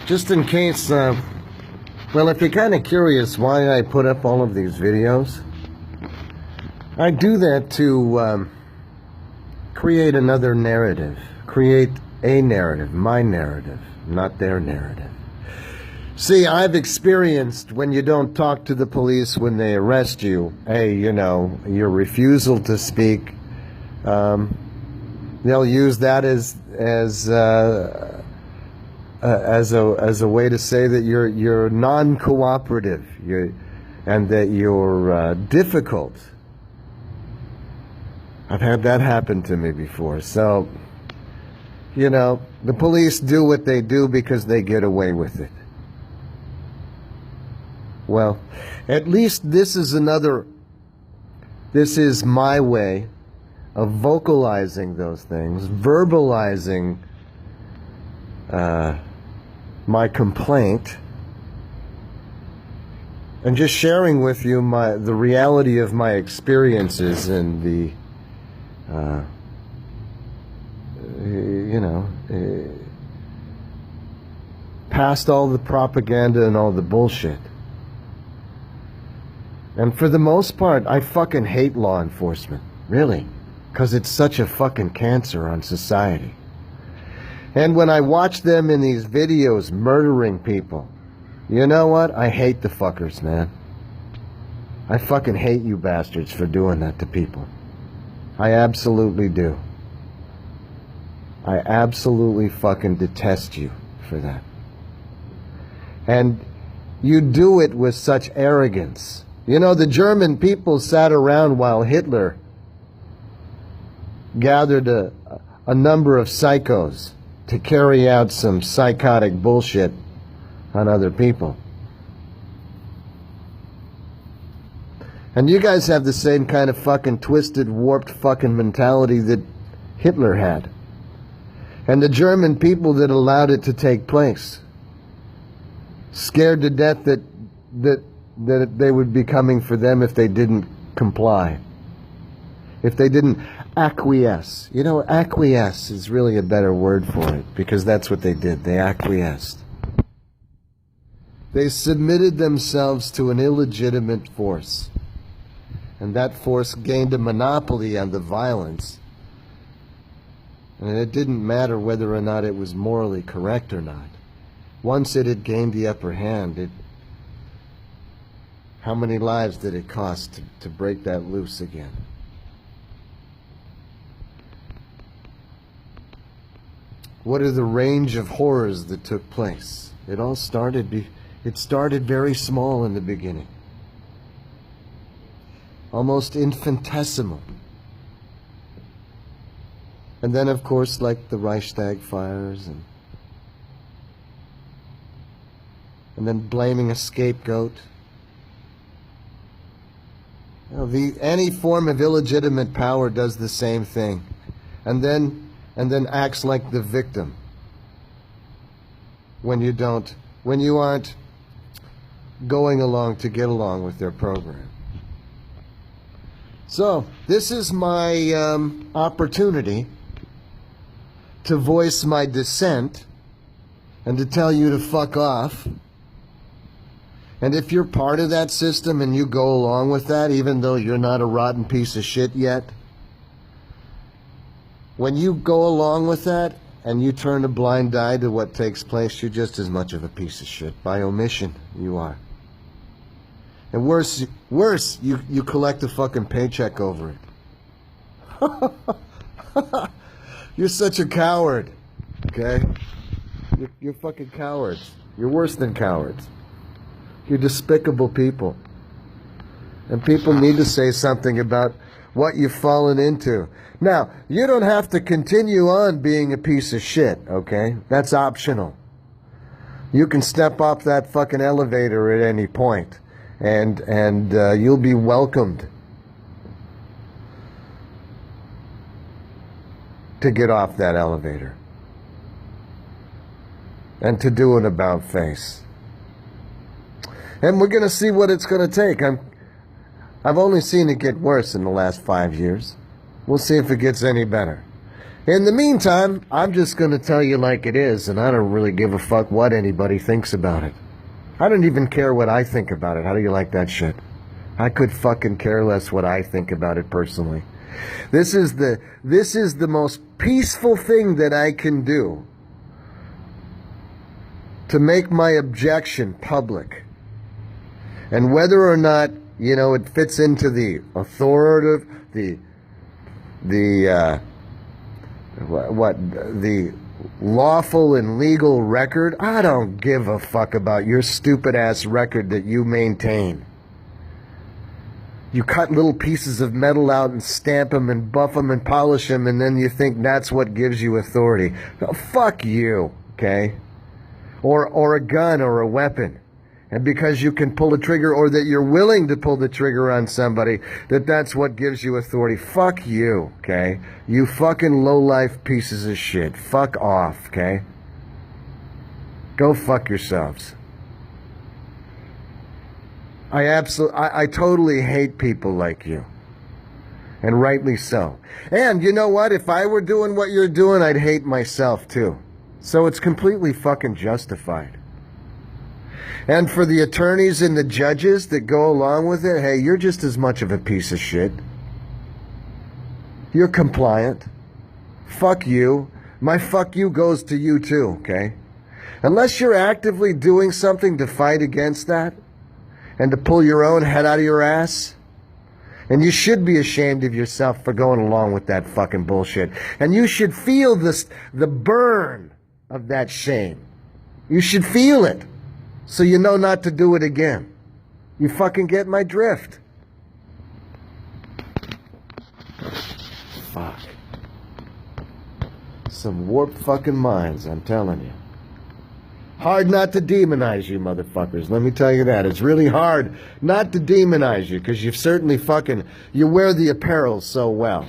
just in case, well, if you're kind of curious why I put up all of these videos, I do that to create another narrative, create a narrative, my narrative, not their narrative. See, I've experienced when you don't talk to the police when they arrest you, hey, you know, your refusal to speak, they'll use that as a way to say that you're non-cooperative, and that you're difficult. I've had that happen to me before. So, you know, the police do what they do because they get away with it. Well, at least this is my way of vocalizing those things, verbalizing my complaint, and just sharing with you the reality of my experiences and the past all the propaganda and all the bullshit. And for the most part, I fucking hate law enforcement, really, because it's such a fucking cancer on society. And when I watch them in these videos murdering people, you know what? I hate the fuckers, man. I fucking hate you bastards for doing that to people. I absolutely do. I absolutely fucking detest you for that. And you do it with such arrogance. You know, the German people sat around while Hitler gathered a number of psychos to carry out some psychotic bullshit on other people. And you guys have the same kind of fucking twisted, warped fucking mentality that Hitler had. And the German people that allowed it to take place, scared to death that they would be coming for them if they didn't comply, if they didn't acquiesce. You know, acquiesce is really a better word for it, because that's what they did. They acquiesced. They submitted themselves to an illegitimate force. And that force gained a monopoly on the violence. And it didn't matter whether or not it was morally correct or not. Once it had gained the upper hand, how many lives did it cost to break that loose again? What are the range of horrors that took place? It started very small in the beginning. Almost infinitesimal. And then, of course, like the Reichstag fires, and then blaming a scapegoat. You know, any form of illegitimate power does the same thing, and then acts like the victim when you aren't going along to get along with their program. So, this is my opportunity to voice my dissent and to tell you to fuck off. And if you're part of that system and you go along with that, even though you're not a rotten piece of shit yet, when you go along with that and you turn a blind eye to what takes place, you're just as much of a piece of shit. By omission, you are. And worse, you collect a fucking paycheck over it. You're such a coward, okay? You're fucking cowards. You're worse than cowards. You're despicable people. And people need to say something about what you've fallen into. Now, you don't have to continue on being a piece of shit, okay? That's optional. You can step off that fucking elevator at any point. And you'll be welcomed to get off that elevator and to do an about face. And we're going to see what it's going to take. I've only seen it get worse in the last 5 years. We'll see if it gets any better. In the meantime, I'm just going to tell you like it is, and I don't really give a fuck what anybody thinks about it. I don't even care what I think about it. How do you like that shit? I could fucking care less what I think about it personally. This is the most peaceful thing that I can do to make my objection public. And whether or not, it fits into the authoritative, the lawful and legal record, I don't give a fuck about your stupid ass record that you maintain. You cut little pieces of metal out and stamp them and buff them and polish them, and then you think that's what gives you authority. Well, fuck you, okay? Or a gun or a weapon. And because you can pull the trigger, or that you're willing to pull the trigger on somebody, that's what gives you authority. Fuck you, okay? You fucking low-life pieces of shit. Fuck off, okay? Go fuck yourselves. I totally hate people like you. And rightly so. And you know what? If I were doing what you're doing, I'd hate myself too. So it's completely fucking justified. And for the attorneys and the judges that go along with it, hey, you're just as much of a piece of shit. You're compliant. Fuck you. My fuck you goes to you too, okay? Unless you're actively doing something to fight against that and to pull your own head out of your ass, and you should be ashamed of yourself for going along with that fucking bullshit. And you should feel the burn of that shame. You should feel it, so you know not to do it again. You fucking get my drift. Fuck. Some warped fucking minds, I'm telling you. Hard not to demonize you, motherfuckers. Let me tell you that. It's really hard not to demonize you, because you've certainly you wear the apparel so well.